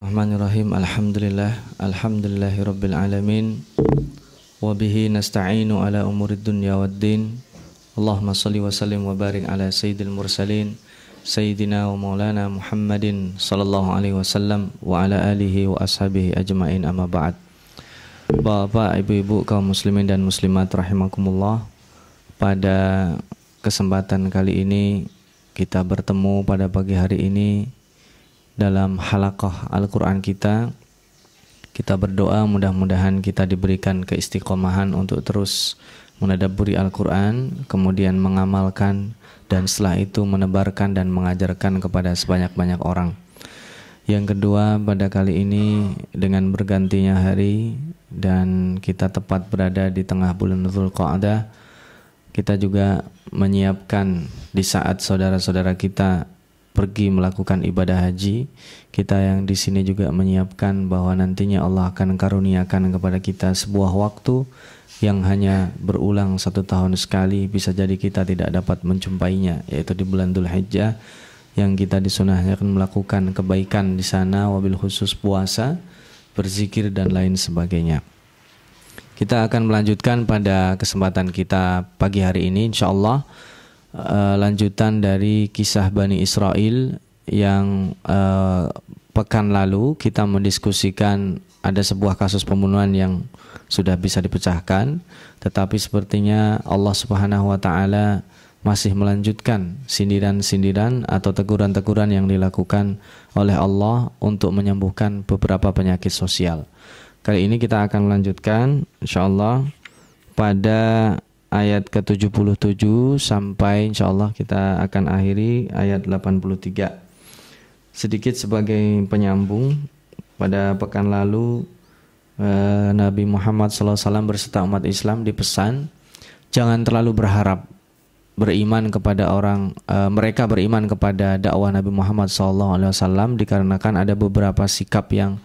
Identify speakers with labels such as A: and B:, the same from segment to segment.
A: Bismillahirrahmanirrahim. Alhamdulillahirabbil alamin. Wa bihi nasta'inu ala umurid dunya waddin. Allahumma shalli wa sallim wa barik ala sayyidil mursalin sayyidina wa maulana Muhammadin sallallahu alaihi wasallam wa ala alihi wa ashabihi ajmain, amma ba'd. Bapak, ibu-ibu, kaum muslimin dan muslimat rahimakumullah. Pada kesempatan kali ini kita bertemu pada pagi hari ini dalam halaqah Al-Quran kita. Kita berdoa mudah-mudahan kita diberikan keistiqomahan untuk terus menadabburi Al-Quran, kemudian mengamalkan, dan setelah itu menebarkan dan mengajarkan kepada sebanyak-banyak orang. Yang kedua, pada kali ini dengan bergantinya hari dan kita tepat berada di tengah bulan Dzulqa'dah, kita juga menyiapkan di saat saudara-saudara kita pergi melakukan ibadah haji. Kita yang di sini juga menyiapkan bahwa nantinya Allah akan karuniakan kepada kita sebuah waktu yang hanya berulang 1 tahun sekali. Bisa jadi kita tidak dapat menjumpainya, yaitu di bulan Dzulhijjah, yang kita disunahkan melakukan kebaikan di sana, wabil khusus puasa, berzikir dan lain sebagainya. Kita akan melanjutkan pada kesempatan kita pagi hari ini insyaallah, lanjutan dari kisah Bani Israel yang pekan lalu kita mendiskusikan ada sebuah kasus pembunuhan yang sudah bisa dipecahkan, tetapi sepertinya Allah Subhanahu wa taala masih melanjutkan sindiran-sindiran atau teguran-teguran yang dilakukan oleh Allah untuk menyembuhkan beberapa penyakit sosial. Kali ini kita akan melanjutkan insyaallah pada ayat ke-77 sampai insyaallah kita akan akhiri ayat 83. Sedikit sebagai penyambung, pada pekan lalu Nabi Muhammad SAW berserta umat Islam dipesan jangan terlalu berharap beriman kepada mereka beriman kepada dakwah Nabi Muhammad SAW, dikarenakan ada beberapa sikap yang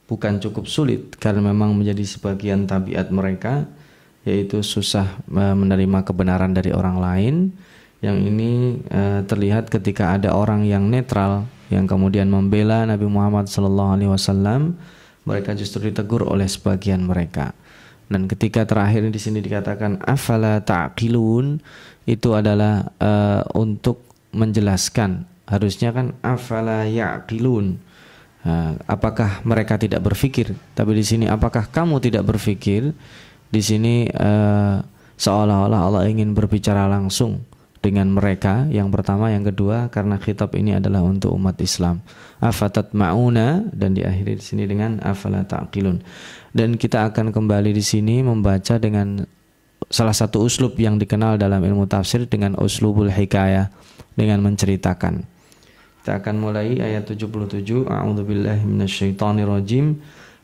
A: bukan cukup sulit karena memang menjadi sebagian tabiat mereka, yaitu susah menerima kebenaran dari orang lain. Yang ini terlihat ketika ada orang yang netral yang kemudian membela Nabi Muhammad SAW, mereka justru ditegur oleh sebagian mereka. Dan ketika terakhir di sini dikatakan afala ta'qilun, itu adalah untuk menjelaskan, harusnya kan afala ya'qilun, apakah mereka tidak berpikir, tapi di sini apakah kamu tidak berpikir. Di sini seolah-olah Allah ingin berbicara langsung dengan mereka, yang pertama. Yang kedua, karena khitab ini adalah untuk umat Islam. Afatatma'una, dan diakhiri di sini dengan afala ta'qilun. Dan kita akan kembali di sini membaca dengan salah satu uslub yang dikenal dalam ilmu tafsir dengan uslubul hikayah, dengan menceritakan. Kita akan mulai ayat 77. A'udzubillahi minasyaitonirrajim.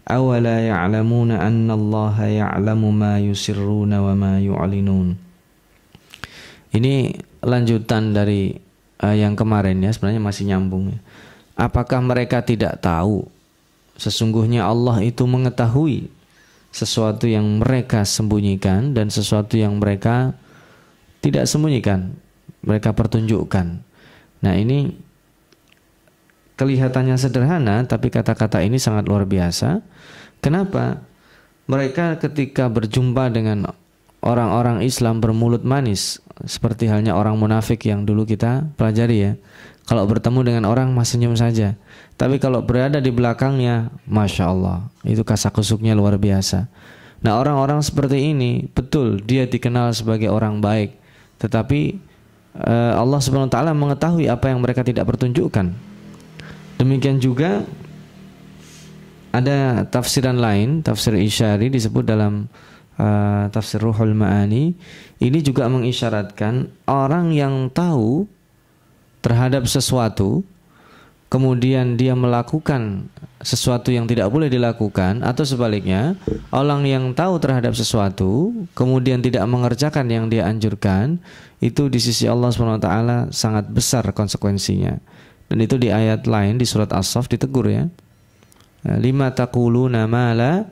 A: Awala ya'lamuna annallaha ya'lamu ma yusirruna wa ma yu'linun. Ini lanjutan dari yang kemarin ya, sebenarnya masih nyambung ya. Apakah mereka tidak tahu sesungguhnya Allah itu mengetahui sesuatu yang mereka sembunyikan dan sesuatu yang mereka tidak sembunyikan, mereka pertunjukkan. Nah, ini kelihatannya sederhana, tapi kata-kata ini sangat luar biasa. Kenapa? Mereka ketika berjumpa dengan orang-orang Islam bermulut manis, seperti halnya orang munafik yang dulu kita pelajari ya. Kalau bertemu dengan orang masih senyum saja, tapi kalau berada di belakangnya, Masya Allah, itu kasakusuknya luar biasa. Nah, orang-orang seperti ini, betul dia dikenal sebagai orang baik, tetapi Allah Subhanahu wa taala mengetahui apa yang mereka tidak pertunjukkan. Demikian juga ada tafsiran lain, tafsir Isyari disebut dalam tafsir Ruhul Ma'ani. Ini juga mengisyaratkan orang yang tahu terhadap sesuatu, kemudian dia melakukan sesuatu yang tidak boleh dilakukan, atau sebaliknya, orang yang tahu terhadap sesuatu kemudian tidak mengerjakan yang dia anjurkan, itu di sisi Allah SWT sangat besar konsekuensinya. Dan itu di ayat lain di surat As-Saff ditegur ya. Lima taquluna ma la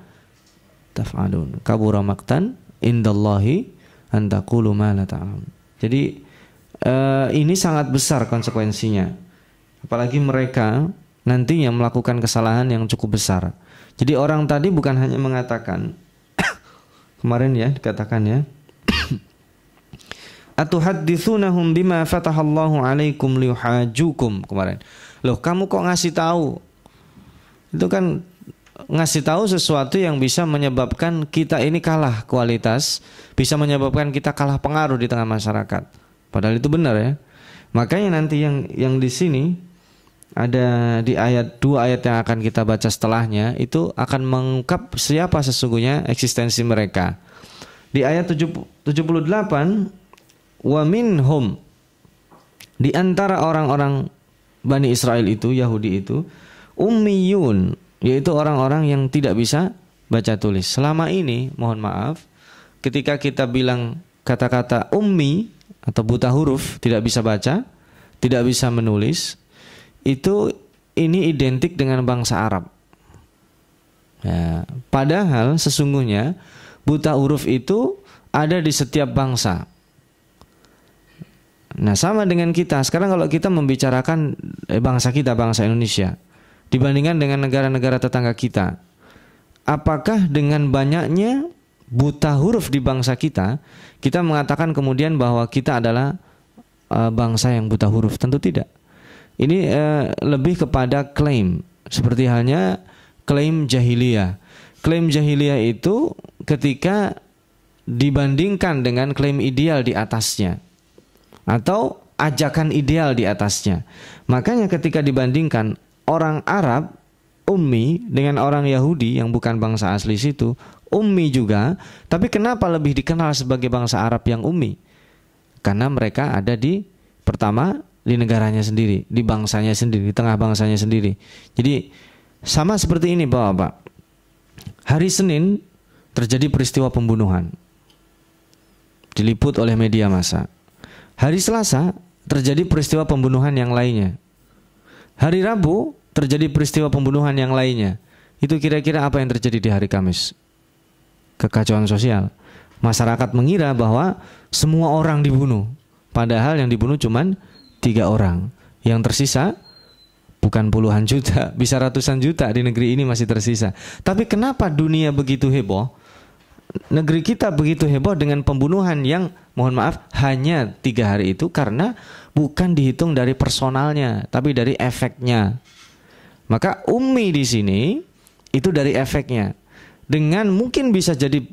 A: taf'alun, kabura maqtan indallahi an taqulu ma la ta'lamun. Jadi ini sangat besar konsekuensinya. Apalagi mereka
B: nantinya melakukan kesalahan yang cukup besar. Jadi orang tadi bukan hanya mengatakan kemarin ya dikatakan ya atuhadditsunahum bima fatahallahu alaikum liyuhajukum kemarin. Loh, kamu kok ngasih tahu? Itu kan ngasih tahu sesuatu yang bisa menyebabkan kita ini kalah kualitas, bisa menyebabkan kita kalah pengaruh di tengah masyarakat. Padahal itu benar ya. Makanya nanti yang di sini ada di ayat 2 ayat yang akan kita baca setelahnya itu akan mengungkap siapa sesungguhnya eksistensi mereka. Di ayat 78 wa minhum, di antara orang-orang Bani Israel itu, Yahudi itu, ummiyun, yaitu orang-orang yang tidak bisa baca tulis. Selama ini, mohon maaf, ketika kita bilang kata-kata ummi atau buta huruf, tidak bisa baca, tidak bisa menulis, itu ini identik dengan bangsa Arab. Ya, padahal sesungguhnya buta huruf itu ada di setiap bangsa. Nah, sama dengan kita. Sekarang kalau kita membicarakan bangsa kita, bangsa Indonesia, dibandingkan dengan negara-negara tetangga kita, apakah dengan banyaknya buta huruf di bangsa kita, kita mengatakan kemudian bahwa kita adalah bangsa yang buta huruf? Tentu tidak. Ini lebih kepada klaim, seperti halnya klaim jahiliyah. Klaim jahiliyah itu ketika dibandingkan dengan klaim ideal di atasnya, atau ajakan ideal di atasnya. Makanya ketika dibandingkan orang Arab ummi dengan orang Yahudi yang bukan bangsa asli situ, ummi juga, tapi kenapa lebih dikenal sebagai bangsa Arab yang ummi? Karena mereka ada di, pertama, di negaranya sendiri, di bangsanya sendiri, di tengah bangsanya sendiri. Jadi sama seperti ini Bapak. Hari Senin terjadi peristiwa pembunuhan, diliput oleh media massa. Hari Selasa terjadi peristiwa pembunuhan yang lainnya. Hari Rabu terjadi peristiwa pembunuhan yang lainnya. Itu kira-kira apa yang terjadi di hari Kamis? Kekacauan sosial. Masyarakat mengira bahwa semua orang dibunuh, padahal yang dibunuh cuma 3 orang. Yang tersisa bukan puluhan juta, bisa ratusan juta di negeri ini masih tersisa. Tapi kenapa dunia begitu heboh? Negeri kita begitu heboh dengan pembunuhan yang, mohon maaf, hanya 3 hari itu, karena bukan dihitung dari personalnya, tapi dari efeknya. Maka ummi di sini itu dari efeknya. Dengan mungkin bisa jadi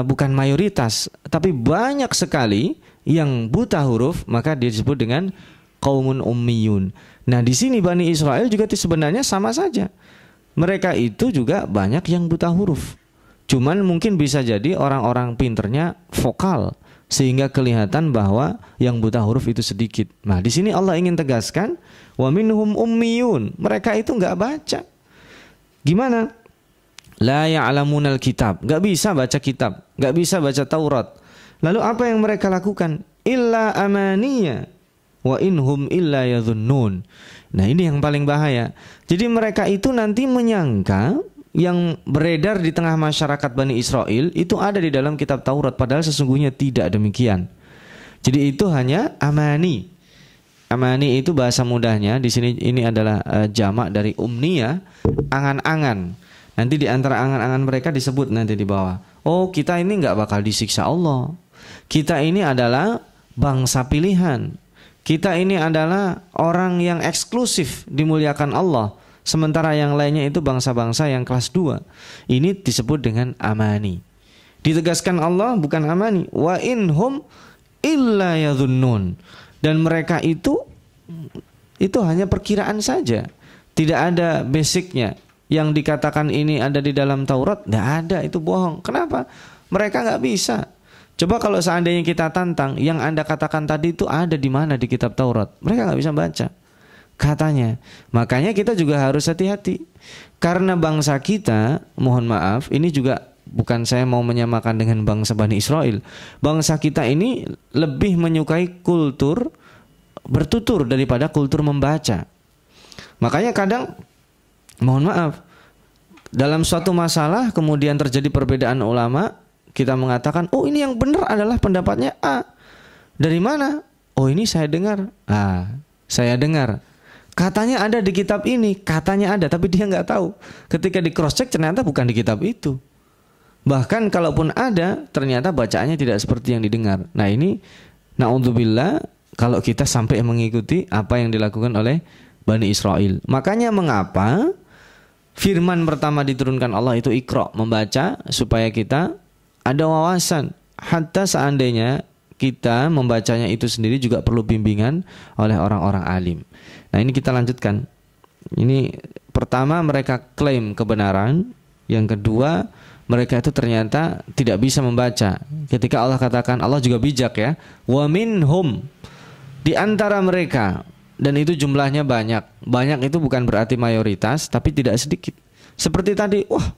B: bukan mayoritas, tapi banyak sekali yang buta huruf, maka disebut dengan qaumun ummiyun. Nah, di sini Bani Israel juga sebenarnya sama saja. Mereka itu juga banyak yang buta huruf. Cuman mungkin bisa jadi orang-orang pinternya vokal sehingga kelihatan bahwa yang buta huruf itu sedikit. Nah, di sini Allah ingin tegaskan wa minhum ummiyun. Mereka itu enggak baca. Gimana? La ya'lamunal kitab. Enggak bisa baca kitab, enggak bisa baca Taurat. Lalu apa yang mereka lakukan? Illa amaniya wa inhum illa yadhunnun. Nah, ini yang paling bahaya. Jadi mereka itu nanti menyangka yang beredar di tengah masyarakat Bani Israel itu ada di dalam kitab Taurat, padahal sesungguhnya tidak demikian. Jadi itu hanya amani. Amani itu bahasa mudahnya di sini ini adalah jamak dari umniyah, angan-angan. Nanti di antara angan-angan mereka disebut nanti di bawah. Oh, kita ini nggak bakal disiksa Allah. Kita ini adalah bangsa pilihan. Kita ini adalah orang yang eksklusif dimuliakan Allah. Sementara yang lainnya itu bangsa-bangsa yang kelas 2. Ini disebut dengan amani. Ditegaskan Allah bukan amani. Wa inhum illa yadhunnun. Dan mereka itu hanya perkiraan saja. Tidak ada basicnya. Yang dikatakan ini ada di dalam Taurat, tidak ada, itu bohong. Kenapa? Mereka nggak bisa. Coba kalau seandainya kita tantang, yang Anda katakan tadi itu ada di mana di kitab Taurat? Mereka nggak bisa baca. Katanya. Makanya kita juga harus hati-hati. Karena bangsa kita, mohon maaf, ini juga bukan saya mau menyamakan dengan bangsa Bani Israel. Bangsa kita ini lebih menyukai kultur bertutur daripada kultur membaca. Makanya kadang, mohon maaf, dalam suatu masalah kemudian terjadi perbedaan ulama, kita mengatakan, oh ini yang benar adalah pendapatnya A. Dari mana? Oh ini saya dengar. Saya dengar. Katanya ada di kitab ini, katanya ada, tapi dia nggak tahu. Ketika di cross check ternyata bukan di kitab itu. Bahkan kalaupun ada, ternyata bacaannya tidak seperti yang didengar. Nah ini, naudzubillah, kalau kita sampai mengikuti apa yang dilakukan oleh Bani Israel. Makanya mengapa firman pertama diturunkan Allah itu Iqra, membaca, supaya kita ada wawasan. Hatta seandainya kita membacanya itu sendiri juga perlu bimbingan oleh orang-orang alim. Nah ini kita lanjutkan. Ini pertama mereka klaim kebenaran. Yang kedua mereka itu ternyata tidak bisa membaca. Ketika Allah katakan, Allah juga bijak ya. Wa minhum, di antara mereka, dan itu jumlahnya banyak. Banyak itu bukan berarti mayoritas, tapi tidak sedikit. Seperti tadi, wah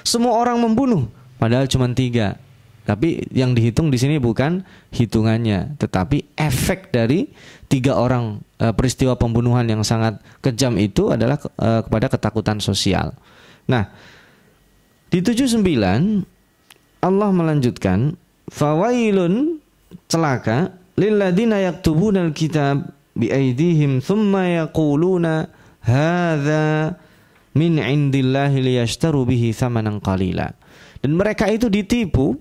B: semua orang membunuh, padahal cuma 3. Tapi yang dihitung di sini bukan hitungannya, tetapi efek dari 3 orang peristiwa pembunuhan yang sangat kejam itu adalah kepada ketakutan sosial. Nah, di 79 Allah melanjutkan, fawailun, celaka, lilladzina yaktubuna alkitab biaidihim thumma yaquluna hadza min indillahi liyashtaru bihi thamanan qalila. Dan mereka itu ditipu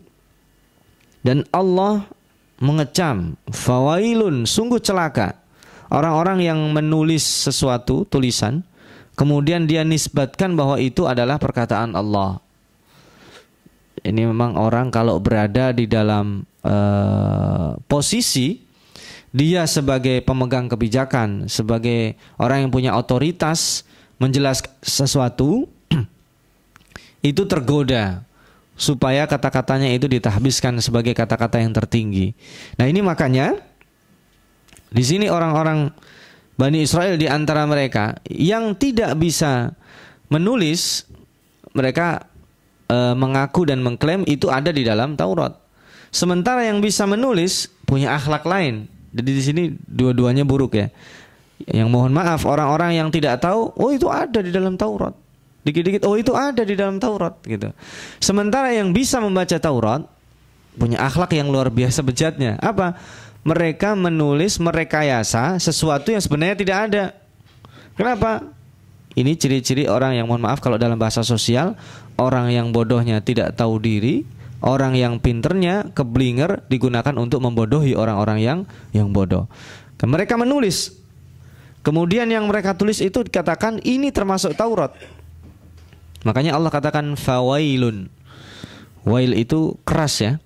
B: dan Allah mengecam, fawailun, sungguh celaka, orang-orang yang menulis sesuatu tulisan kemudian dia nisbatkan bahwa itu adalah perkataan Allah. Ini memang orang kalau berada di dalam posisi dia sebagai pemegang kebijakan, sebagai orang yang punya otoritas menjelaskan sesuatu, itu tergoda supaya kata-katanya itu ditahbiskan sebagai kata-kata yang tertinggi. Nah ini makanya di sini orang-orang Bani Israel di antara mereka yang tidak bisa menulis, mereka mengaku dan mengklaim itu ada di dalam Taurat. Sementara yang bisa menulis punya akhlak lain. Jadi di sini dua-duanya buruk ya. Yang mohon maaf, orang-orang yang tidak tahu, oh itu ada di dalam Taurat. Dikit-dikit, oh itu ada di dalam Taurat gitu. Sementara yang bisa membaca Taurat punya akhlak yang luar biasa bejatnya. Apa? Mereka menulis, merekayasa sesuatu yang sebenarnya tidak ada. Kenapa? Ini ciri-ciri orang yang, mohon maaf kalau dalam bahasa sosial, orang yang bodohnya tidak tahu diri, orang yang pinternya keblinger digunakan untuk membodohi orang-orang yang bodoh. Mereka menulis, kemudian yang mereka tulis itu dikatakan ini termasuk Taurat. Makanya Allah katakan fawailun. Wail itu keras ya.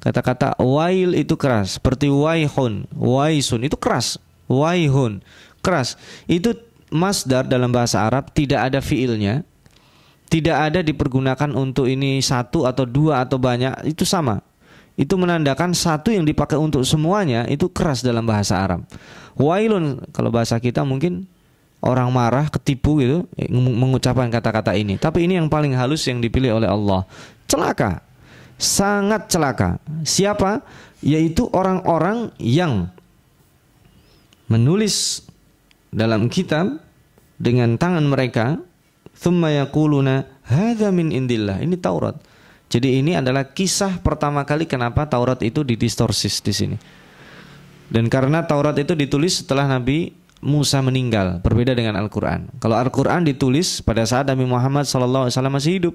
B: Kata-kata wail itu keras. Seperti waihun, waisun itu keras. Waihun, keras. Itu masdar dalam bahasa Arab, tidak ada fiilnya. Tidak ada dipergunakan untuk ini satu atau dua atau banyak. Itu sama. Itu menandakan satu yang dipakai untuk semuanya. Itu keras dalam bahasa Arab. Wailun, kalau bahasa kita mungkin orang marah, ketipu gitu, mengucapkan kata-kata ini. Tapi ini yang paling halus yang dipilih oleh Allah. Celaka, sangat celaka. Siapa? Yaitu orang-orang yang menulis dalam kitab dengan tangan mereka, thumma yaquluna hadza min indillah. Ini Taurat. Jadi ini adalah kisah pertama kali kenapa Taurat itu didistorsis di sini. Dan karena Taurat itu ditulis setelah Nabi Musa meninggal, berbeda dengan Al-Quran. Kalau Al-Quran ditulis pada saat Nabi Muhammad SAW masih hidup,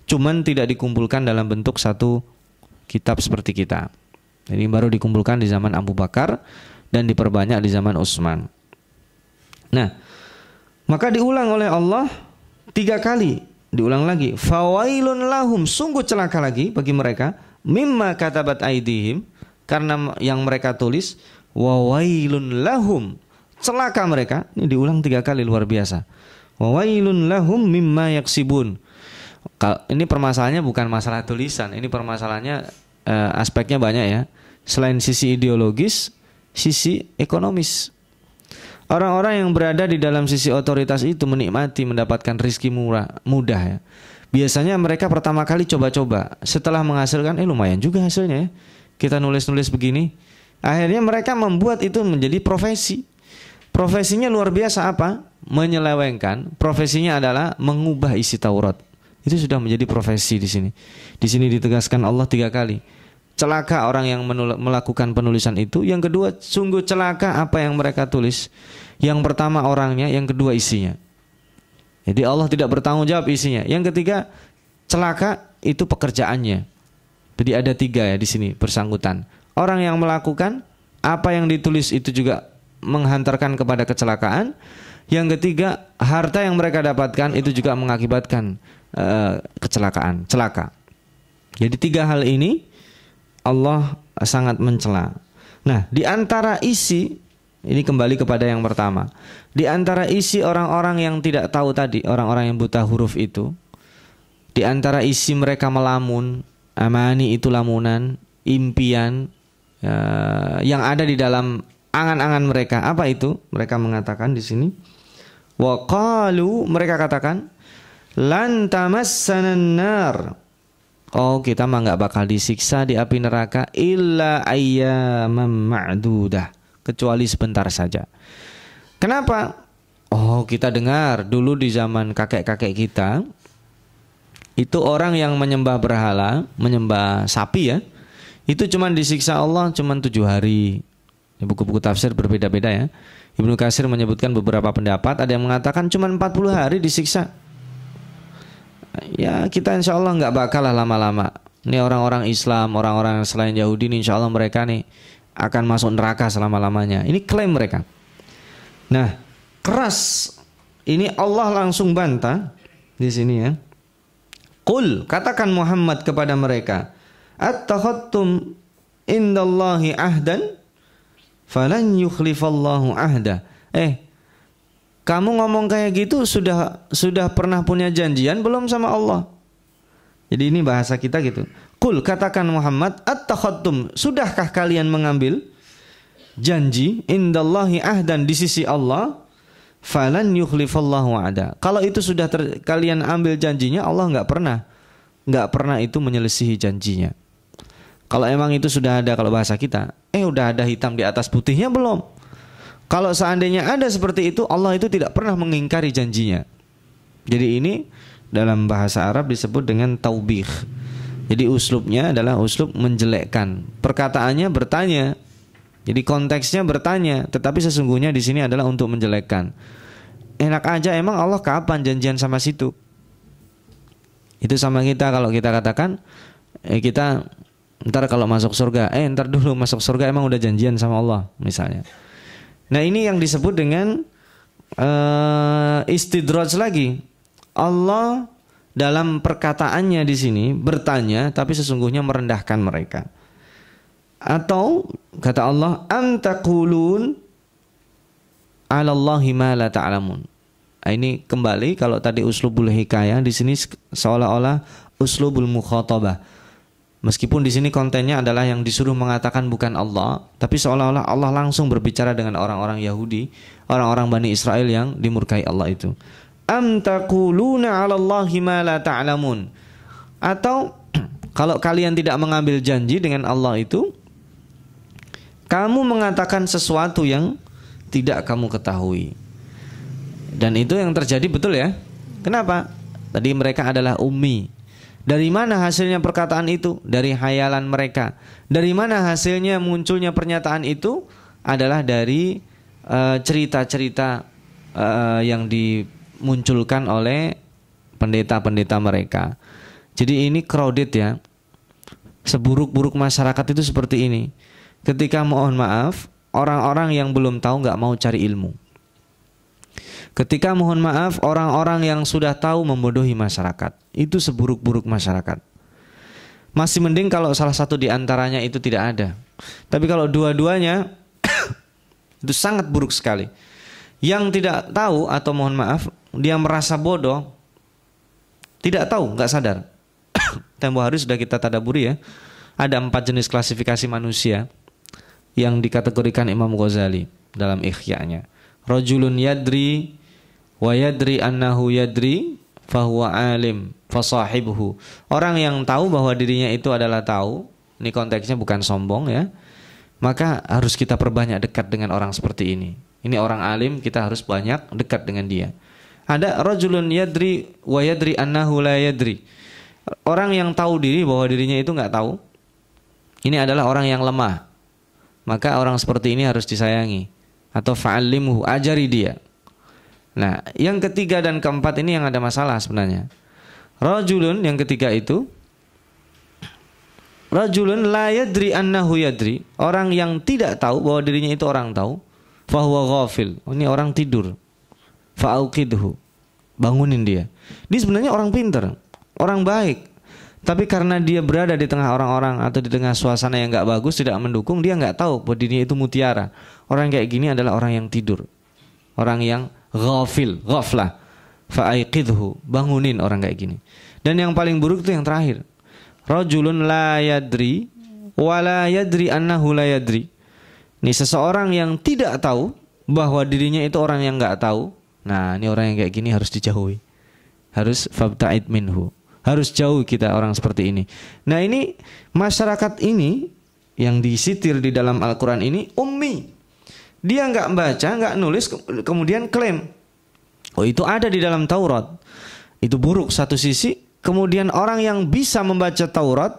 B: cuman tidak dikumpulkan dalam bentuk satu kitab seperti kita. Jadi baru dikumpulkan di zaman Abu Bakar dan diperbanyak di zaman Utsman. Nah, maka diulang oleh Allah 3 kali, diulang lagi. Fawailun lahum, sungguh celaka lagi bagi mereka, mimma katabat aidihim, karena yang mereka tulis. Wawailun lahum, celaka mereka. Ini diulang 3 kali, luar biasa. Wawailun lahum mimma yaksibun. Ini permasalahannya bukan masalah tulisan. Ini permasalahannya aspeknya banyak ya. Selain sisi ideologis, sisi ekonomis. Orang-orang yang berada di dalam sisi otoritas itu menikmati mendapatkan rezeki mudah ya. Biasanya mereka pertama kali coba-coba. Setelah menghasilkan, lumayan juga hasilnya ya. Kita nulis-nulis begini. Akhirnya mereka membuat itu menjadi profesi. Profesinya luar biasa apa? Menyelewengkan. Profesinya adalah mengubah isi Taurat. Itu sudah menjadi profesi di sini. Di sini ditegaskan Allah 3 kali. Celaka orang yang melakukan penulisan itu. Yang kedua, sungguh celaka apa yang mereka tulis. Yang pertama orangnya, yang kedua isinya. Jadi Allah tidak bertanggung jawab isinya. Yang ketiga, celaka itu pekerjaannya. Jadi ada 3 ya di sini bersangkutan. Orang yang melakukan apa yang ditulis itu juga menghantarkan kepada kecelakaan. Yang ketiga, harta yang mereka dapatkan itu juga mengakibatkan kecelakaan, celaka. Jadi 3 hal ini Allah sangat mencela. Nah, di antara isi, ini kembali kepada yang pertama. Di antara isi orang-orang yang tidak tahu tadi, orang-orang yang buta huruf itu, di antara isi mereka melamun, amani itu lamunan, impian yang ada di dalam angan-angan mereka. Apa itu? Mereka mengatakan di sini, wa qalu, mereka katakan, lan tamassanan nar. Oh, kita mah nggak bakal disiksa di api neraka illa ayyaman ma'dudah, kecuali sebentar saja. Kenapa? Oh, kita dengar dulu di zaman kakek-kakek kita, itu orang yang menyembah berhala, menyembah sapi ya, itu cuman disiksa Allah cuman 7 hari. Buku-buku tafsir berbeda-beda ya. Ibnu Katsir menyebutkan beberapa pendapat, ada yang mengatakan cuman 40 hari disiksa. Ya, kita insya Allah nggak bakal lah lama-lama. Ini orang-orang Islam, orang-orang selain Yahudi ini insya Allah mereka nih akan masuk neraka selama-lamanya. Ini klaim mereka. Nah, keras. Ini Allah langsung bantah di sini ya. Qul, katakan Muhammad kepada mereka, attakhadtum indallahi ahdan falan yukhlifallahu ahda. Kamu ngomong kayak gitu sudah pernah punya janjian belum sama Allah? Jadi ini bahasa kita gitu. Qul, katakan Muhammad, attakhadtum, sudahkah kalian mengambil janji indallahi ahdan, di sisi Allah, falan yukhlifallahu ada. Kalau itu sudah kalian ambil janjinya, Allah nggak pernah itu menyelisihi janjinya. Kalau emang itu sudah ada, kalau bahasa kita, udah ada hitam di atas putihnya belum? Kalau seandainya ada seperti itu, Allah itu tidak pernah mengingkari janjinya. Jadi ini dalam bahasa Arab disebut dengan taubih. Jadi uslubnya adalah uslub menjelekkan. Perkataannya bertanya. Jadi konteksnya bertanya, tetapi sesungguhnya di sini adalah untuk menjelekkan. Enak aja, emang Allah kapan janjian sama situ? Itu sama kita kalau kita katakan kita ntar kalau masuk surga, ntar dulu masuk surga emang udah janjian sama Allah misalnya. Nah, ini yang disebut dengan istidraj lagi. Allah dalam perkataannya di sini bertanya, tapi sesungguhnya merendahkan mereka. Atau kata Allah, am taqulun 'alallahi ma la ta'lamun. Nah, ini kembali, kalau tadi uslubul hikayah, di sini seolah-olah uslubul mukhatabah. Meskipun di sini kontennya adalah yang disuruh mengatakan bukan Allah, tapi seolah-olah Allah langsung berbicara dengan orang-orang Yahudi, orang-orang Bani Israel yang dimurkai Allah itu. Am taquluna 'alallahi ma la ta'lamun. Atau kalau kalian tidak mengambil janji dengan Allah itu, kamu mengatakan sesuatu yang tidak kamu ketahui. Dan itu yang terjadi, betul ya? Kenapa? Tadi mereka adalah ummi. Dari mana hasilnya perkataan itu? Dari hayalan mereka. Dari mana hasilnya munculnya pernyataan itu? Adalah dari cerita-cerita yang dimunculkan oleh pendeta-pendeta mereka. Jadi ini crowded ya. Seburuk-buruk masyarakat itu seperti ini. Ketika mohon maaf, orang-orang yang belum tahu nggak mau cari ilmu. Ketika mohon maaf, orang-orang yang sudah tahu membodohi masyarakat. Itu seburuk-buruk masyarakat. Masih mending kalau salah satu di antaranya itu tidak ada. Tapi kalau dua-duanya itu sangat buruk sekali. Yang tidak tahu atau mohon maaf, dia merasa bodoh, tidak tahu, nggak sadar. Tempo hari sudah kita tadaburi ya. Ada 4 jenis klasifikasi manusia yang dikategorikan Imam Ghazali dalam Ikhya-nya. Rajulun yadri wa yadri annahu yadri fahuwa alim fasahibuhu. Orang yang tahu bahwa dirinya itu adalah tahu, ini konteksnya bukan sombong ya, maka harus kita perbanyak dekat dengan orang seperti ini. Ini orang alim, kita harus banyak dekat dengan dia. Ada rajulun yadri wa yadri annahu la yadri. Orang yang tahu diri bahwa dirinya itu nggak tahu, ini adalah orang yang lemah. Maka orang seperti ini harus disayangi, atau fa'allimhu, ajari dia. Nah, yang ketiga dan keempat ini yang ada masalah sebenarnya. Rajulun yang ketiga itu, rajulun la yadri annahu yadri, orang yang tidak tahu bahwa dirinya itu orang tahu, fahuwa ghafil, ini orang tidur. Fa'auqidhu, bangunin dia. Dia sebenarnya orang pintar, orang baik. Tapi karena dia berada di tengah orang-orang atau di tengah suasana yang nggak bagus, tidak mendukung, dia nggak tahu bahwa dirinya itu mutiara. Orang kayak gini adalah orang yang tidur, orang yang ghafil, ghaflah. Fa'aiqidhu, bangunin orang kayak gini. Dan yang paling buruk itu yang terakhir. Rajulun la yadri wa la yadri annahu la yadri. Ini seseorang yang tidak tahu bahwa dirinya itu orang yang nggak tahu. Nah, ini orang yang kayak gini harus dijauhi. Harus fabta'id minhu. Harus jauh kita orang seperti ini. Nah, ini masyarakat ini yang disitir di dalam Al-Quran ini ummi. Dia nggak baca, nggak nulis, kemudian klaim, oh itu ada di dalam Taurat. Itu buruk satu sisi. Kemudian orang yang bisa membaca Taurat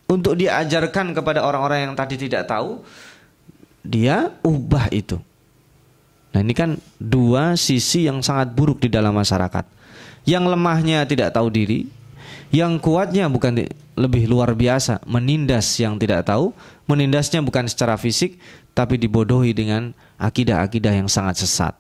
B: untuk diajarkan kepada orang-orang yang tadi tidak tahu, dia ubah itu. Nah, ini kan dua sisi yang sangat buruk di dalam masyarakat. Yang lemahnya tidak tahu diri, yang kuatnya bukan lebih luar biasa, menindas yang tidak tahu. Menindasnya bukan secara fisik, tapi dibodohi dengan akidah-akidah yang sangat sesat.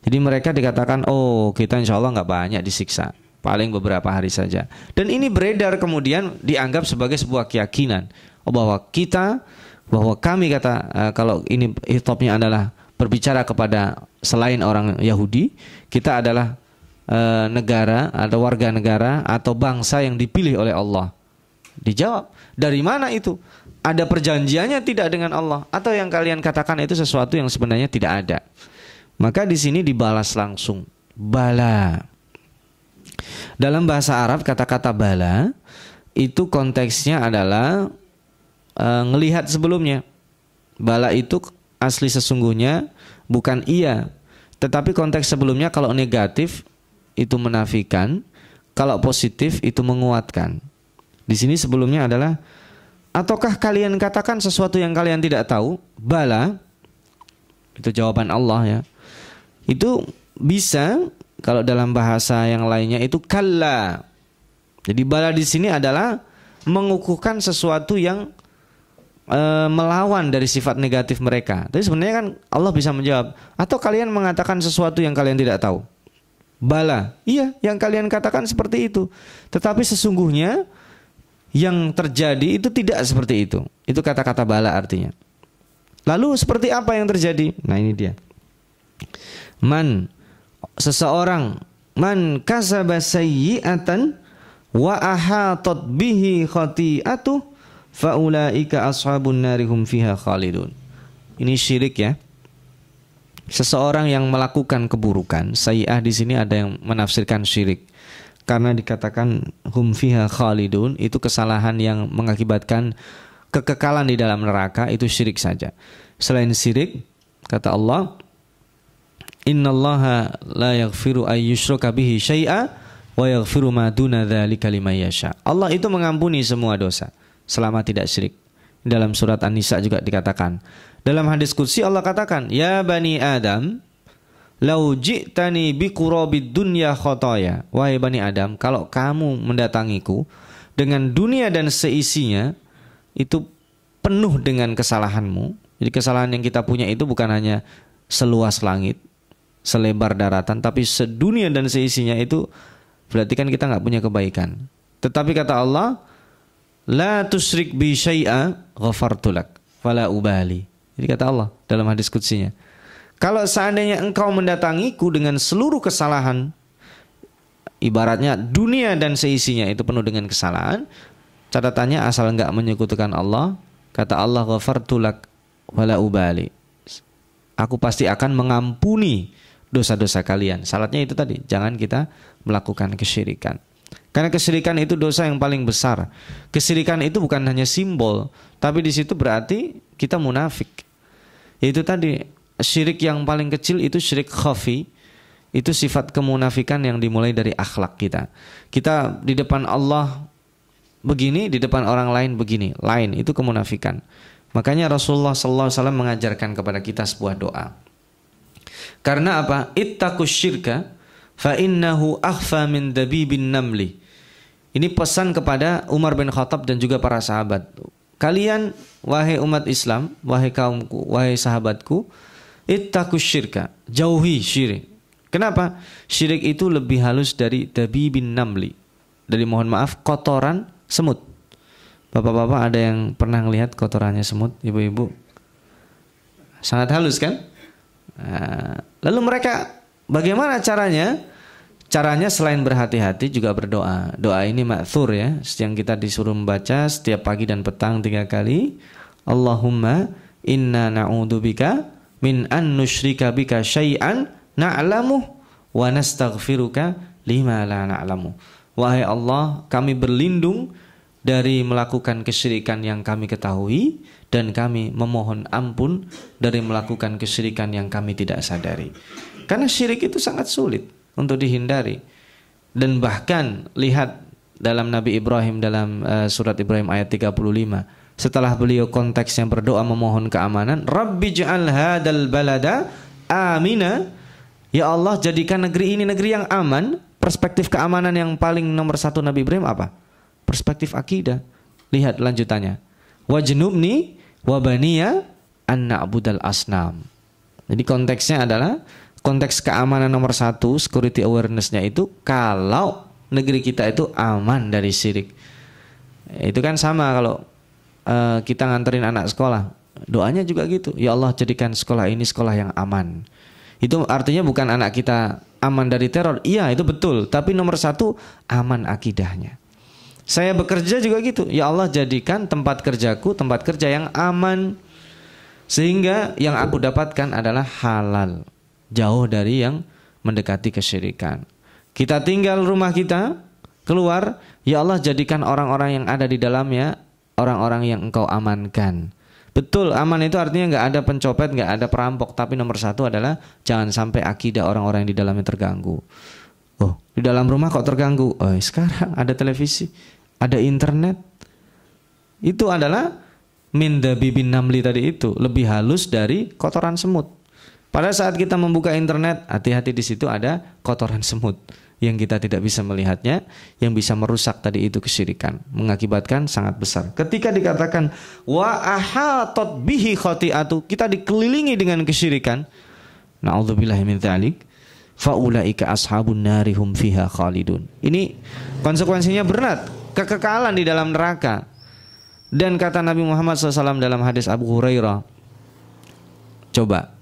B: Jadi mereka dikatakan, oh kita insya Allah nggak banyak disiksa, paling beberapa hari saja. Dan ini beredar kemudian dianggap sebagai sebuah keyakinan, bahwa kami kata, kalau ini hitopnya adalah berbicara kepada selain orang Yahudi, kita adalah negara atau warga negara atau bangsa yang dipilih oleh Allah. Dijawab, dari mana itu? Ada perjanjiannya tidak dengan Allah, atau yang kalian katakan itu sesuatu yang sebenarnya tidak ada? Maka di sini dibalas langsung, bala. Dalam bahasa Arab kata-kata bala itu konteksnya adalah ngelihat sebelumnya. Bala itu asli sesungguhnya bukan iya, tetapi konteks sebelumnya kalau negatif itu menafikan, kalau positif itu menguatkan. Di sini sebelumnya adalah, ataukah kalian katakan sesuatu yang kalian tidak tahu? Bala, itu jawaban Allah ya. Itu bisa kalau dalam bahasa yang lainnya itu kalla. Jadi bala di sini adalah mengukuhkan sesuatu yang melawan dari sifat negatif mereka. Tapi sebenarnya kan Allah bisa menjawab, atau kalian mengatakan sesuatu yang kalian tidak tahu? Bala, iya, yang kalian katakan seperti itu. Tetapi sesungguhnya yang terjadi itu tidak seperti itu. Itu kata-kata bala artinya. Lalu seperti apa yang terjadi? Nah, ini dia. Seseorang kasaba sayyi'atan wa ahatat bihi khati'atuh faulaika ashabun narihum fiha khalidun. Ini syirik ya. Seseorang yang melakukan keburukan, sayyi'ah di sini ada yang menafsirkan syirik. Karena dikatakan hum fiha khalidun, itu kesalahan yang mengakibatkan kekekalan di dalam neraka, itu syirik saja. Selain syirik, kata Allah, innallaha la yaghfiru ay yushraka bihi syai'a wa yaghfiru ma duna dzalika liman yasha. Allah itu mengampuni semua dosa selama tidak syirik. Dalam surat An-Nisa juga dikatakan. Dalam hadis qudsi Allah katakan, ya bani Adam, lau ji'tani biqurabid dunya khataya. Wahai bani Adam, kalau kamu mendatangiku dengan dunia dan seisinya itu penuh dengan kesalahanmu. Jadi kesalahan yang kita punya itu bukan hanya seluas langit, selebar daratan, tapi sedunia dan seisinya, itu berarti kan kita nggak punya kebaikan. Tetapi kata Allah, la tusyrik bi syai'a ghafartulak fala ubali. Jadi kata Allah dalam hadis qudsiynya, kalau seandainya engkau mendatangiku dengan seluruh kesalahan, ibaratnya dunia dan seisinya itu penuh dengan kesalahan, catatannya asal enggak menyekutukan Allah, kata Allah, ghafartulak wala ubali, aku pasti akan mengampuni dosa-dosa kalian. Syaratnya itu tadi, jangan kita melakukan kesyirikan. Karena kesyirikan itu dosa yang paling besar. Kesyirikan itu bukan hanya simbol, tapi di situ berarti kita munafik. Itu tadi, syirik yang paling kecil itu syirik khafi. Itu sifat kemunafikan yang dimulai dari akhlak kita. Kita di depan Allah begini, di depan orang lain begini, lain, itu kemunafikan. Makanya Rasulullah SAW mengajarkan kepada kita sebuah doa. Karena apa? Ittaqus syirka fa innahu akhfa min dabibin namli. Ini pesan kepada Umar bin Khattab dan juga para sahabat. Kalian wahai umat Islam, wahai kaumku, wahai sahabatku, ittaqus syirka, jauhi syirik. Kenapa? Syirik itu lebih halus dari dabibin namli. Dari mohon maaf kotoran semut. Bapak-bapak ada yang pernah melihat kotorannya semut, ibu-ibu? Sangat halus kan? Lalu mereka bagaimana caranya? Caranya selain berhati-hati juga berdoa. Doa ini ma'thur ya, yang kita disuruh membaca setiap pagi dan petang 3 kali. Allahumma inna na'udzubika min an nusyrika bika syai'an na'lamu wa nastaghfiruka lima la na'lamu. Wahai Allah, kami berlindung dari melakukan kesyirikan yang kami ketahui, dan kami memohon ampun dari melakukan kesyirikan yang kami tidak sadari. Karena syirik itu sangat sulit untuk dihindari. Dan bahkan lihat dalam Nabi Ibrahim dalam surat Ibrahim ayat 35. Setelah beliau konteksnya berdoa memohon keamanan, Rabbi ja'al hadal balada amina. Ya Allah, jadikan negeri ini negeri yang aman. Perspektif keamanan yang paling nomor 1 Nabi Ibrahim apa? Perspektif akidah. Lihat lanjutannya. Wajnubni wa baniya an na'budal asnam. Jadi konteksnya adalah konteks keamanan nomor 1, security awareness-nya itu kalau negeri kita itu aman dari syirik. Itu kan sama kalau kita nganterin anak sekolah. Doanya juga gitu. Ya Allah, jadikan sekolah ini sekolah yang aman. Itu artinya bukan anak kita aman dari teror. Iya, itu betul. Tapi nomor 1 aman akidahnya. Saya bekerja juga gitu. Ya Allah, jadikan tempat kerjaku tempat kerja yang aman, sehingga yang aku dapatkan adalah halal, jauh dari yang mendekati kesyirikan. Kita tinggal rumah kita, keluar, ya Allah, jadikan orang-orang yang ada di dalamnya orang-orang yang Engkau amankan. Betul, aman itu artinya nggak ada pencopet, nggak ada perampok. Tapi nomor 1 adalah jangan sampai akidah orang-orang yang di dalamnya terganggu. Oh, di dalam rumah kok terganggu? Oh, sekarang ada televisi, ada internet. Itu adalah min dabibin namli tadi itu, lebih halus dari kotoran semut. Pada saat kita membuka internet, hati-hati, di situ ada kotoran semut yang kita tidak bisa melihatnya, yang bisa merusak tadi itu kesyirikan, mengakibatkan sangat besar. Ketika dikatakan wa ahatat bihi khati'atu, kita dikelilingi dengan kesyirikan, na'udzubillahi min dzalik, faulaika ashabun nari hum fiha khalidun. Ini konsekuensinya berat, kekekalan di dalam neraka. Dan kata Nabi Muhammad SAW dalam hadis Abu Hurairah, coba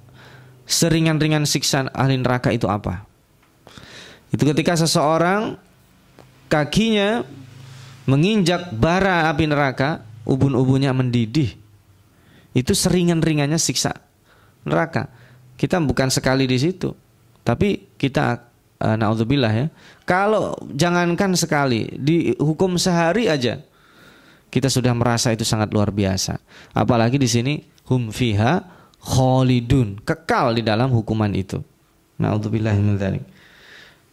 B: seringan-ringan siksa ahli neraka itu apa? Itu ketika seseorang kakinya menginjak bara api neraka, ubun-ubunnya mendidih. Itu seringan-ringannya siksa neraka. Kita bukan sekali di situ, tapi kita naudzubillah ya. Kalau jangankan sekali, dihukum sehari aja, kita sudah merasa itu sangat luar biasa. Apalagi di sini hum fiha khalidun, kekal di dalam hukuman itu. Naudzubillah min dzalik.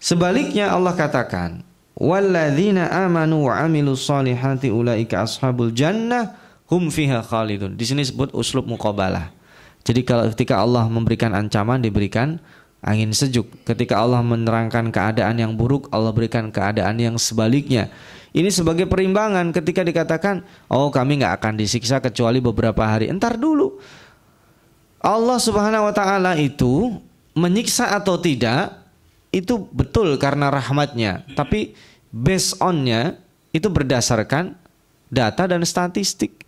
B: Sebaliknya Allah katakan, walladzina amanu wa amilus solihati ulaika ashabul jannah hum fiha khalidun. Di sini disebut uslub muqabalah. Jadi kalau ketika Allah memberikan ancaman, diberikan angin sejuk. Ketika Allah menerangkan keadaan yang buruk, Allah berikan keadaan yang sebaliknya. Ini sebagai perimbangan. Ketika dikatakan, oh kami nggak akan disiksa kecuali beberapa hari, entar dulu. Allah Subhanahu wa taala itu menyiksa atau tidak itu betul karena rahmatnya, tapi based on-nya itu berdasarkan data dan statistik.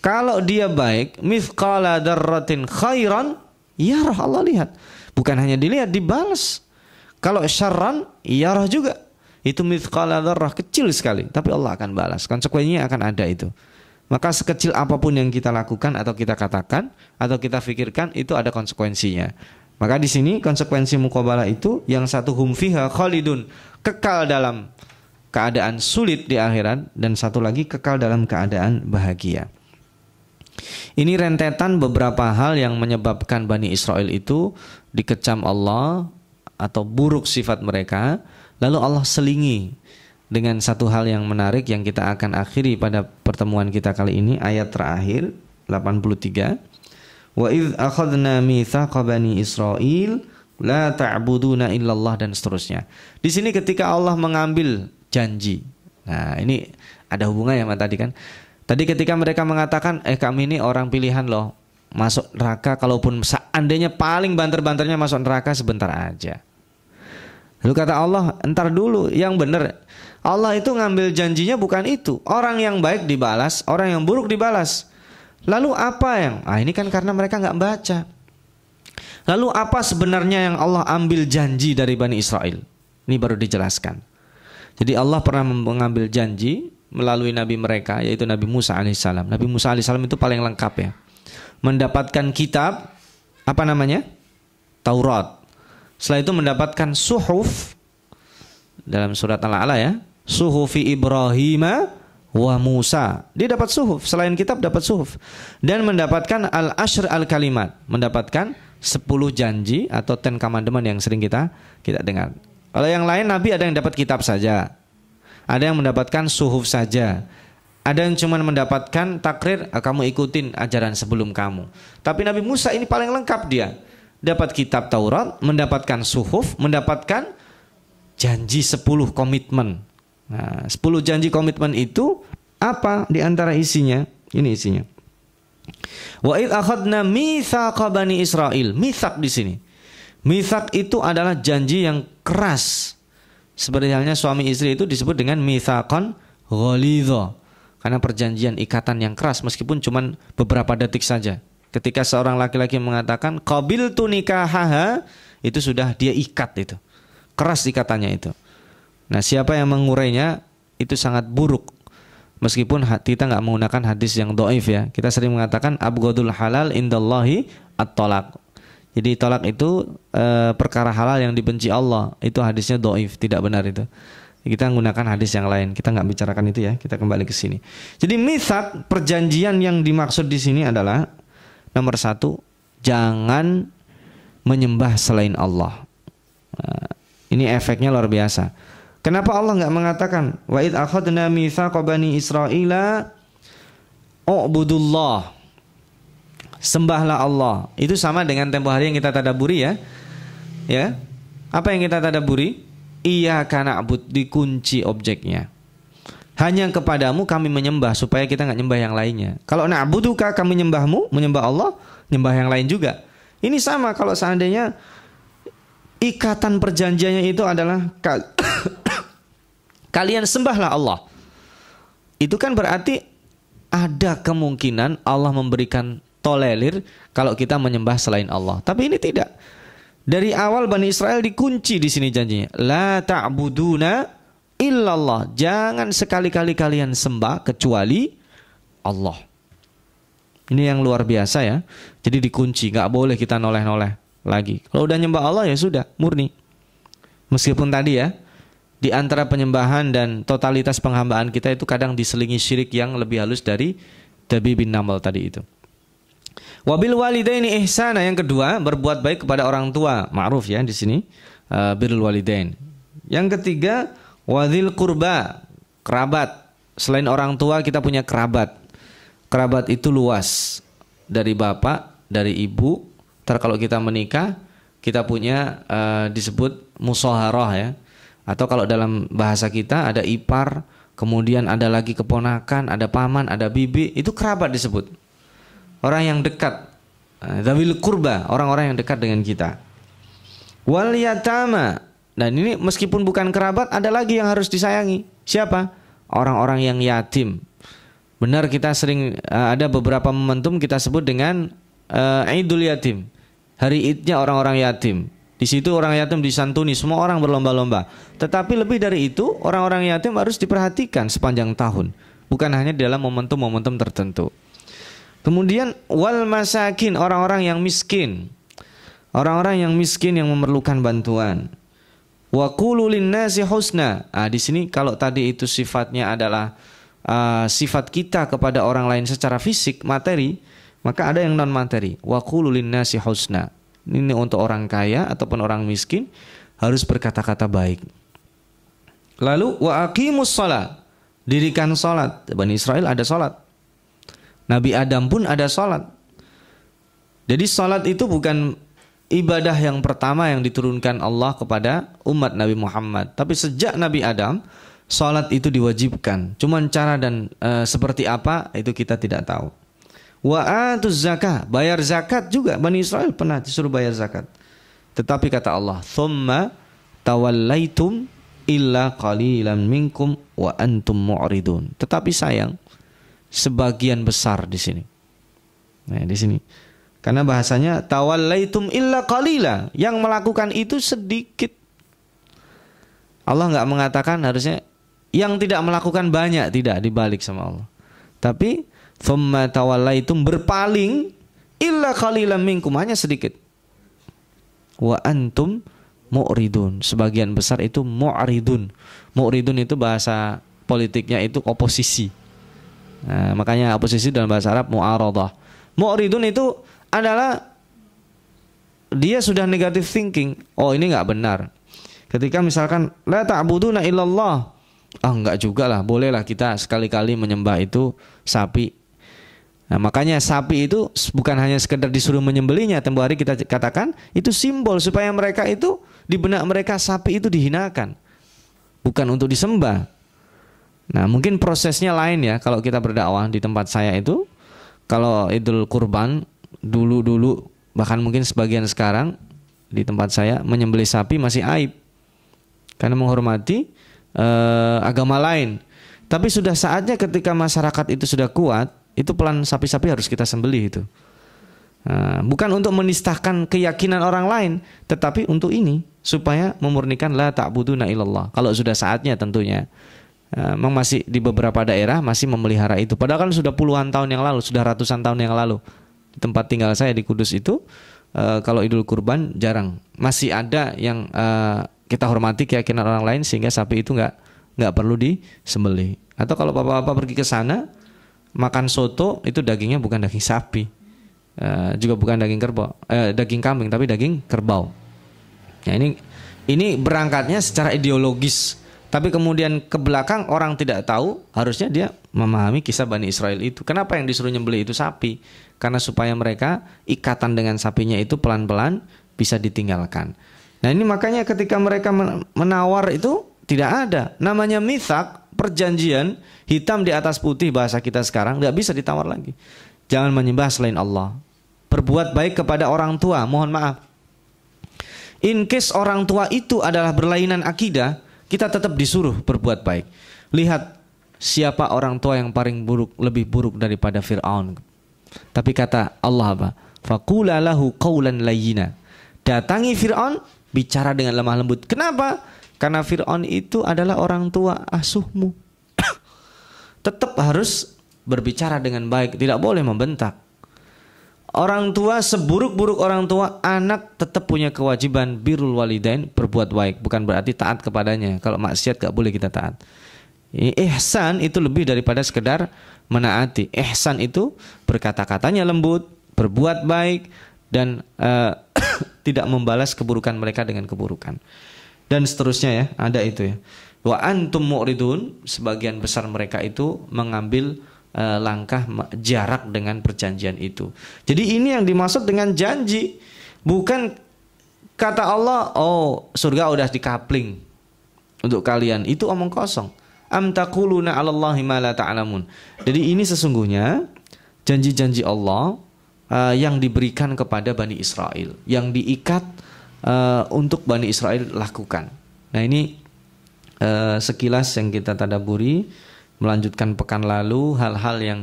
B: Kalau dia baik, mithqala dzarratin khairan yarah, Allah lihat. Bukan hanya dilihat, dibalas. Kalau syarran yarah juga. Itu mithqala dzarrah, kecil sekali, tapi Allah akan balas. Konsekuensinya akan ada itu. Maka sekecil apapun yang kita lakukan atau kita katakan atau kita pikirkan, itu ada konsekuensinya. Maka di sini konsekuensi muqabalah itu yang satu hum fiha khalidun, kekal dalam keadaan sulit di akhirat, dan satu lagi kekal dalam keadaan bahagia. Ini rentetan beberapa hal yang menyebabkan Bani Israel itu dikecam Allah atau buruk sifat mereka. Lalu Allah selingi dengan satu hal yang menarik yang kita akan akhiri pada pertemuan kita kali ini, ayat terakhir 83. Wa idz akhadna mitsaqa bani Israil la ta'buduna illallah dan seterusnya. Di sini ketika Allah mengambil janji. Nah, ini ada hubungannya sama tadi kan. Tadi ketika mereka mengatakan, kami ini orang pilihan loh, masuk neraka kalaupun seandainya paling banter-banternya masuk neraka sebentar aja. Lalu kata Allah, entar dulu, yang benar. Allah itu ngambil janjinya bukan itu. Orang yang baik dibalas, orang yang buruk dibalas. Lalu apa yang? Ini kan karena mereka nggak baca. Lalu apa sebenarnya yang Allah ambil janji dari Bani Israel? Ini baru dijelaskan. Jadi Allah pernah mengambil janji melalui nabi mereka, yaitu Nabi Musa alaihissalam. Nabi Musa alaihissalam itu paling lengkap ya. Mendapatkan kitab, apa namanya? Taurat. Setelah itu mendapatkan suhuf, dalam surat Al-A'la ya, suhufi Ibrahim wa Musa. Dia dapat suhuf, selain kitab dapat suhuf. Dan mendapatkan al-ashr al-kalimat, mendapatkan 10 janji atau 10 commandment yang sering kita dengar. Kalau yang lain nabi ada yang dapat kitab saja, ada yang mendapatkan suhuf saja, ada yang cuma mendapatkan takrir, kamu ikutin ajaran sebelum kamu. Tapi Nabi Musa ini paling lengkap dia. Dapat kitab Taurat, mendapatkan suhuf, mendapatkan janji 10 komitmen. Nah, 10 janji komitmen itu apa di antara isinya? Ini isinya. Wa id akhadna mitsaqa bani Israil. Mitsaq di sini. Mitsaq itu adalah janji yang keras. Seperti halnya suami istri itu disebut dengan mitsaqan ghalidha. Karena perjanjian ikatan yang keras meskipun cuma beberapa detik saja. Ketika seorang laki-laki mengatakan qabiltu nikahaha, itu sudah dia ikat itu. Keras ikatannya itu. Nah, siapa yang mengurainya itu sangat buruk. Meskipun kita nggak menggunakan hadis yang dhaif ya. Kita sering mengatakan abghadul halal indallahi at-talaq. Jadi tolak itu perkara halal yang dibenci Allah. Itu hadisnya dhaif, tidak benar itu. Kita menggunakan hadis yang lain. Kita nggak bicarakan itu ya. Kita kembali ke sini. Jadi mitsaq, perjanjian yang dimaksud di sini adalah nomor 1, jangan menyembah selain Allah. Nah, ini efeknya luar biasa. Kenapa Allah nggak mengatakan wa id akhadna mitsaqa bani Israila u'budullah, sembahlah Allah. Itu sama dengan tempo hari yang kita tadaburi ya. Ya. Apa yang kita tadaburi? Iyyaka na'bud, dikunci objeknya. Hanya kepadamu kami menyembah, supaya kita nggak nyembah yang lainnya. Kalau na'buduka, kami menyembahmu, menyembah Allah, nyembah yang lain juga. Ini sama kalau seandainya ikatan perjanjiannya itu adalah kalian sembahlah Allah. Itu kan berarti ada kemungkinan Allah memberikan tolerir kalau kita menyembah selain Allah. Tapi ini tidak. Dari awal Bani Israel dikunci di sini janjinya. La ta'buduna illallah. Jangan sekali-kali kalian sembah kecuali Allah. Ini yang luar biasa ya. Jadi dikunci, nggak boleh kita noleh-noleh lagi. Kalau udah nyembah Allah ya sudah, murni. Meskipun tadi ya, di antara penyembahan dan totalitas penghambaan kita itu kadang diselingi syirik yang lebih halus dari Dabi bin Namal tadi itu. Wabil walidaini ihsana, yang kedua berbuat baik kepada orang tua, ma'ruf ya di sini, birrul walidain. Yang ketiga wadzil qurba, kerabat. Selain orang tua kita punya kerabat. Kerabat itu luas, dari bapak, dari ibu. Ntar kalau kita menikah kita punya disebut musyawarah ya. Atau kalau dalam bahasa kita ada ipar, kemudian ada lagi keponakan, ada paman, ada bibi, itu kerabat disebut. Orang yang dekat, dzawil qurba, orang-orang yang dekat dengan kita. Wal yatama, dan ini meskipun bukan kerabat, ada lagi yang harus disayangi. Siapa? Orang-orang yang yatim. Benar, kita sering ada beberapa momentum kita sebut dengan Idul Yatim, hari idnya orang-orang yatim. Di situ orang yatim disantuni, semua orang berlomba-lomba. Tetapi lebih dari itu, orang-orang yatim harus diperhatikan sepanjang tahun, bukan hanya dalam momentum-momentum tertentu. Kemudian wal masakin, orang-orang yang miskin. Orang-orang yang miskin yang memerlukan bantuan. Wa qulu linnasi husna. Di sini kalau tadi itu sifatnya adalah sifat kita kepada orang lain secara fisik, materi, maka ada yang non materi. Wa qulu linnasi husna. Ini untuk orang kaya ataupun orang miskin harus berkata-kata baik. Lalu wa aqimus shalah, dirikan salat. Bani Israel ada salat. Nabi Adam pun ada salat. Jadi salat itu bukan ibadah yang pertama yang diturunkan Allah kepada umat Nabi Muhammad. Tapi sejak Nabi Adam, salat itu diwajibkan. Cuman cara dan seperti apa itu kita tidak tahu. Wa atuz zakah, bayar zakat juga. Bani Israel pernah disuruh bayar zakat. Tetapi kata Allah, "Tsumma tawallaitum illa qalilan minkum wa antum mu'ridun." Tetapi sayang, sebagian besar di sini. Nah, di sini. Karena bahasanya tawallaitum illa qalila, yang melakukan itu sedikit. Allah enggak mengatakan harusnya yang tidak melakukan banyak, tidak, dibalik sama Allah. Tapi thumma tawallaitum, berpaling, illa qalilan minkum, hanya sedikit. Wa antum mu'ridun, sebagian besar itu mu'ridun. Mu'ridun itu bahasa politiknya itu oposisi. Nah, makanya oposisi dalam bahasa Arab mu'aradah. Mu'ridun itu adalah dia sudah negative thinking. Oh, ini enggak benar. Ketika misalkan la ta'buduna illallah, enggak juga lah, bolehlah kita sekali-kali menyembah itu sapi. Nah, makanya sapi itu bukan hanya sekedar disuruh menyembelihnya. Tempo hari kita katakan itu simbol supaya mereka itu, di benak mereka sapi itu dihinakan, bukan untuk disembah. Nah, mungkin prosesnya lain ya. Kalau kita berdakwah di tempat saya itu, kalau Idul Kurban dulu bahkan mungkin sebagian sekarang di tempat saya menyembelih sapi masih aib karena menghormati agama lain. Tapi sudah saatnya ketika masyarakat itu sudah kuat, itu pelan sapi-sapi harus kita sembelih itu. Bukan untuk menistakan keyakinan orang lain, tetapi untuk ini supaya memurnikan la ta'buduna illallah. Kalau sudah saatnya tentunya. Memang masih di beberapa daerah masih memelihara itu. Padahal kan sudah puluhan tahun yang lalu, sudah ratusan tahun yang lalu. Di tempat tinggal saya di Kudus itu, kalau Idul Kurban jarang. Masih ada yang kita hormati keyakinan orang lain sehingga sapi itu nggak perlu disembelih. Atau kalau bapak-bapak pergi ke sana makan soto, itu dagingnya bukan daging sapi, juga bukan daging kerbau, daging kambing, tapi daging kerbau. Nah, ini berangkatnya secara ideologis. Tapi kemudian ke belakang orang tidak tahu, harusnya dia memahami kisah Bani Israel itu. Kenapa yang disuruh nyembelih itu sapi? Karena supaya mereka ikatan dengan sapinya itu pelan-pelan bisa ditinggalkan. Nah, ini makanya ketika mereka menawar itu tidak ada. Namanya mithaq, perjanjian, hitam di atas putih bahasa kita sekarang, nggak bisa ditawar lagi. Jangan menyembah selain Allah. Berbuat baik kepada orang tua, mohon maaf. In case orang tua itu adalah berlainan akidah, kita tetap disuruh berbuat baik. Lihat siapa orang tua yang paling buruk, lebih buruk daripada Fir'aun. Tapi kata Allah apa? Faqula lahu qawlan layyina. Datangi Fir'aun, bicara dengan lemah lembut. Kenapa? Karena Fir'aun itu adalah orang tua asuhmu. Tetap harus berbicara dengan baik, tidak boleh membentak. Orang tua, seburuk-buruk orang tua, anak tetap punya kewajiban birrul walidain, berbuat baik. Bukan berarti taat kepadanya. Kalau maksiat gak boleh kita taat. Ihsan itu lebih daripada sekedar menaati. Ihsan itu berkata-katanya lembut, berbuat baik, dan tidak membalas keburukan mereka dengan keburukan. Dan seterusnya ya, ada itu ya. Wa antum mu'ridun, sebagian besar mereka itu mengambil langkah jarak dengan perjanjian itu. Jadi ini yang dimaksud dengan janji. Bukan kata Allah, oh surga udah dikapling untuk kalian. Itu omong kosong. Am taquluna 'alallahi ma la ta'lamun. Jadi ini sesungguhnya janji-janji Allah yang diberikan kepada Bani Israel, yang diikat untuk Bani Israel lakukan. Nah, ini sekilas yang kita tadaburi. Melanjutkan pekan lalu hal-hal yang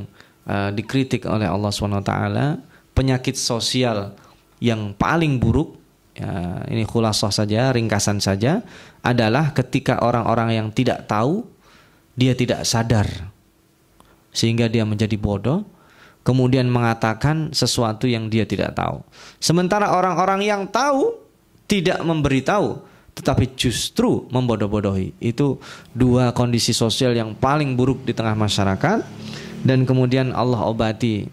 B: dikritik oleh Allah SWT, penyakit sosial yang paling buruk, ya, ini khulasah saja, ringkasan saja, adalah ketika orang-orang yang tidak tahu, dia tidak sadar sehingga dia menjadi bodoh, kemudian mengatakan sesuatu yang dia tidak tahu. Sementara orang-orang yang tahu tidak memberitahu, tetapi justru membodoh-bodohi. Itu dua kondisi sosial yang paling buruk di tengah masyarakat. Dan kemudian Allah obati.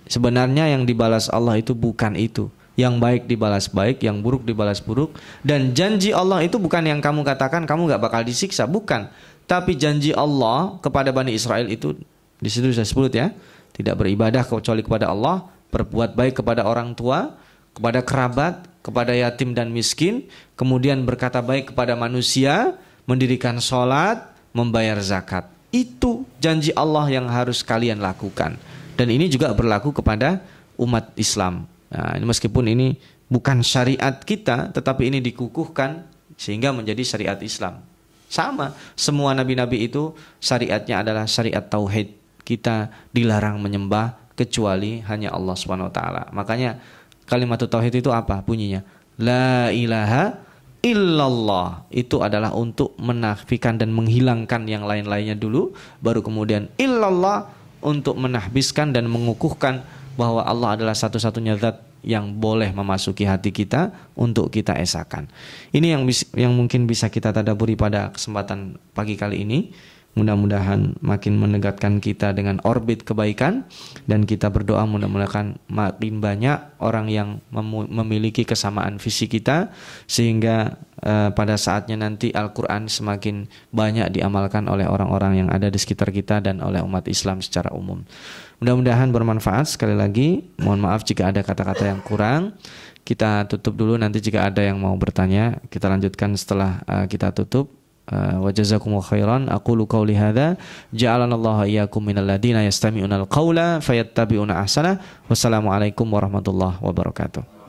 B: Sebenarnya yang dibalas Allah itu bukan itu. Yang baik dibalas baik, yang buruk dibalas buruk. Dan janji Allah itu bukan yang kamu katakan kamu gak bakal disiksa, bukan. Tapi janji Allah kepada Bani Israel itu, di situ saya sebut ya, tidak beribadah kecuali kepada Allah, berbuat baik kepada orang tua, kepada kerabat, kepada yatim dan miskin, kemudian berkata baik kepada manusia, mendirikan sholat, membayar zakat. Itu janji Allah yang harus kalian lakukan. Dan ini juga berlaku kepada umat Islam. Nah, ini meskipun ini bukan syariat kita, tetapi ini dikukuhkan sehingga menjadi syariat Islam. Sama, semua nabi-nabi itu syariatnya adalah syariat tauhid. Kita dilarang menyembah kecuali hanya Allah Subhanahu wa taala. Makanya kalimat tauhid itu apa bunyinya? La ilaha illallah. Itu adalah untuk menafikan dan menghilangkan yang lain-lainnya dulu, baru kemudian illallah untuk menahbiskan dan mengukuhkan bahwa Allah adalah satu-satunya zat yang boleh memasuki hati kita untuk kita esakan. Ini yang mungkin bisa kita tadabburi pada kesempatan pagi kali ini. Mudah-mudahan makin mendekatkan kita dengan orbit kebaikan, dan kita berdoa mudah-mudahan makin banyak orang yang memiliki kesamaan visi kita, sehingga pada saatnya nanti Al-Quran semakin banyak diamalkan oleh orang-orang yang ada di sekitar kita dan oleh umat Islam secara umum. Mudah-mudahan bermanfaat. Sekali lagi mohon maaf jika ada kata-kata yang kurang. Kita tutup dulu, nanti jika ada yang mau bertanya kita lanjutkan setelah kita tutup. Wa jazakumullahu khairan. Aqulu qauli hadza ja'alanallahu iyyakum minal ladzina yastami'unal qaula fayattabi'una ahsana. Wassalamualaikum warahmatullahi wabarakatuh.